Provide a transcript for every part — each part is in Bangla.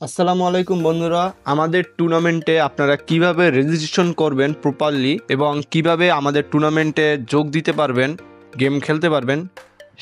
আসসালামু আলাইকুম বন্ধুরা, আমাদের টুর্নামেন্টে আপনারা কিভাবে রেজিস্ট্রেশন করবেন প্রপারলি এবং কিভাবে আমাদের টুর্নামেন্টে যোগ দিতে পারবেন, গেম খেলতে পারবেন,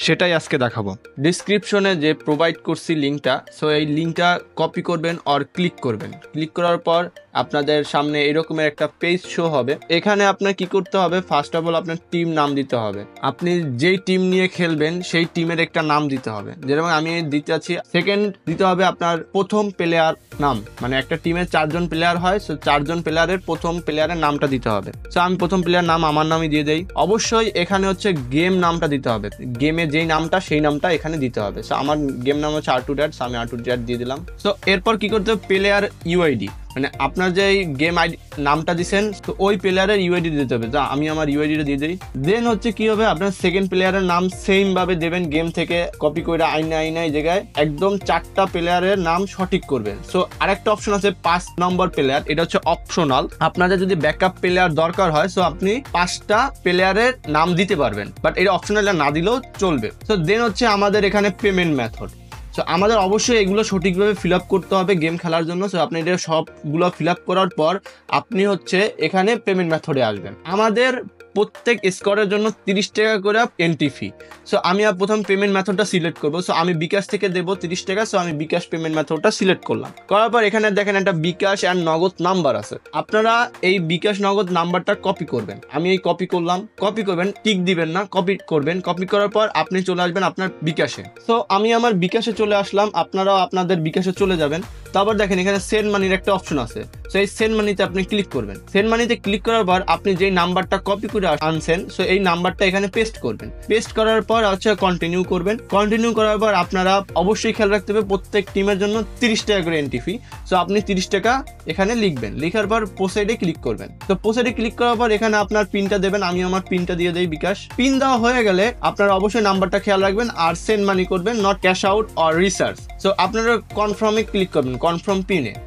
সেটাই আজকে দেখাবো। ডিসক্রিপশনে যে প্রোভাইড করছি লিঙ্কটা, সো এই লিঙ্কটা কপি করবেন আর ক্লিক করবেন। ক্লিক করার পর আপনাদের সামনে এরকমের একটা পেজ শো হবে। এখানে আপনার কি করতে হবে, ফার্স্ট অফ অল আপনার টিম নাম দিতে হবে। আপনি যেই টিম নিয়ে খেলবেন সেই টিমের একটা নাম দিতে হবে। যেরকম আমি দিতে চাচ্ছি, সেকেন্ড দিতে হবে আপনার প্রথম প্লেয়ার নাম, মানে একটা টিমে 4জন প্লেয়ার হয়, সো 4জন প্লেয়ারের প্রথম প্লেয়ারের নামটা দিতে হবে। সো আমি প্রথম প্লেয়ার নাম আমার নামই দিয়ে দেই। অবশ্যই এখানে হচ্ছে গেম নামটা দিতে হবে, গেমে যেই নামটা সেই নামটা এখানে দিতে হবে। সো আমার গেম নাম হচ্ছে R2 ড্যাট, আমি R2 ড্যাট দিয়ে দিলাম। সো এরপর কি করতে হবে, প্লেয়ার ইউআইডি, মানে আপনার যে গেম আইডি নামটা দিচ্ছেন তো ওই প্লেয়ারের ইউআইডি দিতে হবে। আমি আমার ইউআইডিটা দিয়ে দিই। দেন হচ্ছে কি হবে, আপনার সেকেন্ড প্লেয়ারের নাম সেম ভাবে দেবেন, গেম থেকে কপি করে আইনা এই জায়গায় একদম 4টা প্লেয়ারের নাম সঠিক করবেন। সো আরেকটা অপশন আছে 5 নম্বর প্লেয়ার, এটা হচ্ছে অপশনাল। আপনাদের যদি ব্যাকআপ প্লেয়ার দরকার হয় সো আপনি 5টা প্লেয়ারের নাম দিতে পারবেন, বাট এটা অপশনাল না দিলেও চলবে। সো দেন হচ্ছে আমাদের এখানে পেমেন্ট মেথড। সো আমাদের অবশ্যই এগুলো সঠিকভাবে ফিল আপ করতে হবে গেম খেলার জন্য। সো আপনি এটা সবগুলো ফিল আপ করার পর আপনি হচ্ছে এখানে পেমেন্ট মেথডে আসবেন। আমাদের প্রত্যেক স্কোরের জন্য 30 টাকা করে এন্ট্রি ফি। সো আমি প্রথম পেমেন্ট মেথডটা সিলেক্ট করবো। সো আমি বিকাশ থেকে দেবো 30 টাকা। সো আমি বিকাশ পেমেন্ট মেথডটা সিলেক্ট করলাম। করার পর এখানে দেখেন একটা বিকাশ অ্যান্ড নগদ নাম্বার আছে। আপনারা এই বিকাশ নগদ নাম্বারটা কপি করবেন। আমি এই কপি করলাম। কপি করবেন, টিক দিবেন না, কপি করবেন। কপি করার পর আপনি চলে আসবেন আপনার বিকাশে। সো আমি আমার বিকাশে চলে আসলাম, আপনারাও আপনাদের বিকাশে চলে যাবেন। তারপর দেখেন এখানে সেন্ড মানির একটা অপশন আছে। সো এই সেন্ড মানিতে আপনি ক্লিক করবেন। সেন্ড মানিতে ক্লিক করার পর আপনি যেই নাম্বারটা কপি করে আনছেন সো এই নাম্বারটা এখানে পেস্ট করবেন। পেস্ট করার পর হচ্ছে কন্টিনিউ করবেন। কন্টিনিউ করার পর আপনারা অবশ্যই খেয়াল রাখতে হবে প্রত্যেক টিমের জন্য 30 টাকা করে এন্ট্রি ফি। সো আপনি 30 টাকা এখানে লিখবেন। লেখার পর প্রোসিডে ক্লিক করবেন। তো প্রোসিডে ক্লিক করার পর এখানে আপনার পিনটা দেবেন। আমি আমার পিনটা দিয়ে দেই বিকাশ। পিন দেওয়া হয়ে গেলে আপনারা অবশ্যই নাম্বারটা খেয়াল রাখবেন আর সেন্ড মানি করবেন, not cash out or research. So আপনারা কনফার্মে ক্লিক করবেন,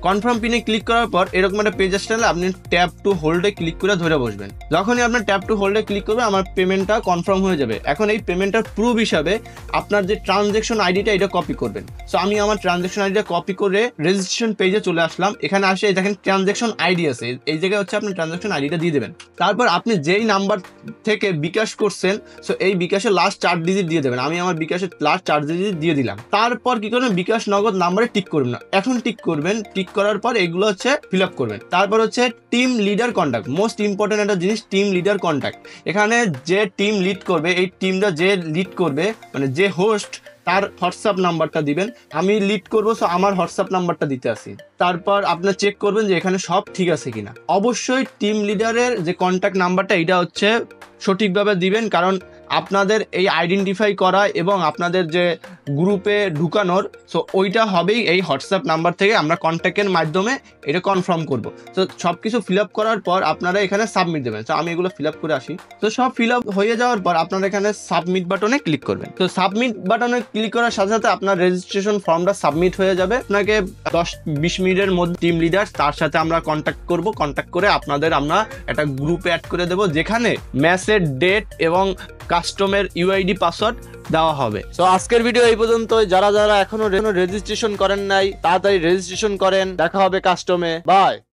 কনফার্ম পিনে ক্লিক করার পর এরকম একটা পেজ আসলে আপনি ট্যাপ টু হোল্ডে ক্লিক করে ধরে বসবেন। যখনই আপনার ট্যাপ টু হোল্ডে ক্লিক করবে আমার পেমেন্টটা কনফার্ম হয়ে যাবে। এখন এই পেমেন্টটার প্রুফ হিসাবে আপনার যে ট্রানজ্যাকশন আইডিটা এটা কপি করবেন। সো আমি আমার ট্রানজ্যাকশন আইডিটা কপি করে রেজিস্ট্রেশন পেজে চলে আসলাম। এখানে আসে দেখেন ট্রানজ্যাকশন আইডি আছে, এই জায়গায় হচ্ছে আপনি ট্রানজ্যাকশন আইডিটা দিয়ে দেবেন। তারপর আপনি যেই নাম্বার থেকে বিকাশ করছেন সো এই বিকাশের লাস্ট 4 ডিজিট দিয়ে দেবেন। আমি আমার বিকাশের লাস্ট 4 ডিজিট দিয়ে দিলাম। তারপর কি করবেন, বিকাশ নগদ নাম্বারে টিক করবেন না, এখন টিক করবেন। টিক করার পর এগুলো হচ্ছে ফিল আপ করবেন। তারপর হচ্ছে team leader contact, most important একটা জিনিস, টিম লিডার কন্ট্যাক্ট। এখানে যে টিম লিড করবে, এই টিমটা যে লিড করবে মানে যে হোস্ট, তার হোয়াটসঅ্যাপ নাম্বারটা দিবেন। আমি লিড করবো সো আমার হোয়াটসঅ্যাপ নাম্বারটা দিতে আসি। তারপর আপনার চেক করবেন যে এখানে সব ঠিক আছে কিনা। অবশ্যই টিম লিডারের যে কন্ট্যাক্ট নাম্বারটা এটা হচ্ছে সঠিকভাবে দিবেন, কারণ আপনাদের এই আইডেন্টিফাই করা এবং আপনাদের যে গ্রুপে ঢুকানোর সো ওইটা হবেই এই হোয়াটসঅ্যাপ নাম্বার থেকে আমরা কন্ট্যাক্টের মাধ্যমে এটা কনফার্ম করব। তো সব কিছু ফিল আপ করার পর আপনারা এখানে সাবমিট দেবেন। তো আমি এগুলো ফিল আপ করে আসি। তো সব ফিল আপ হয়ে যাওয়ার পর আপনারা এখানে সাবমিট বাটনে ক্লিক করবেন। তো সাবমিট বাটনে ক্লিক করার সাথে সাথে আপনার রেজিস্ট্রেশন ফর্মটা সাবমিট হয়ে যাবে। আপনাকে 10-20 মিনিটের মধ্যে টিম লিডার তার সাথে আমরা কন্ট্যাক্ট করব। কন্ট্যাক্ট করে আপনাদের আমরা একটা গ্রুপে অ্যাড করে দেবো, যেখানে ম্যাচের ডেট এবং কাস্টমের ইউআইডি পাসওয়ার্ড দেওয়া হবে। তো আজকের ভিডিও এই পর্যন্ত। যারা যারা এখনো রেজিস্ট্রেশন করেন নাই তাড়াতাড়ি রেজিস্ট্রেশন করেন। দেখা হবে কাস্টমে। বাই।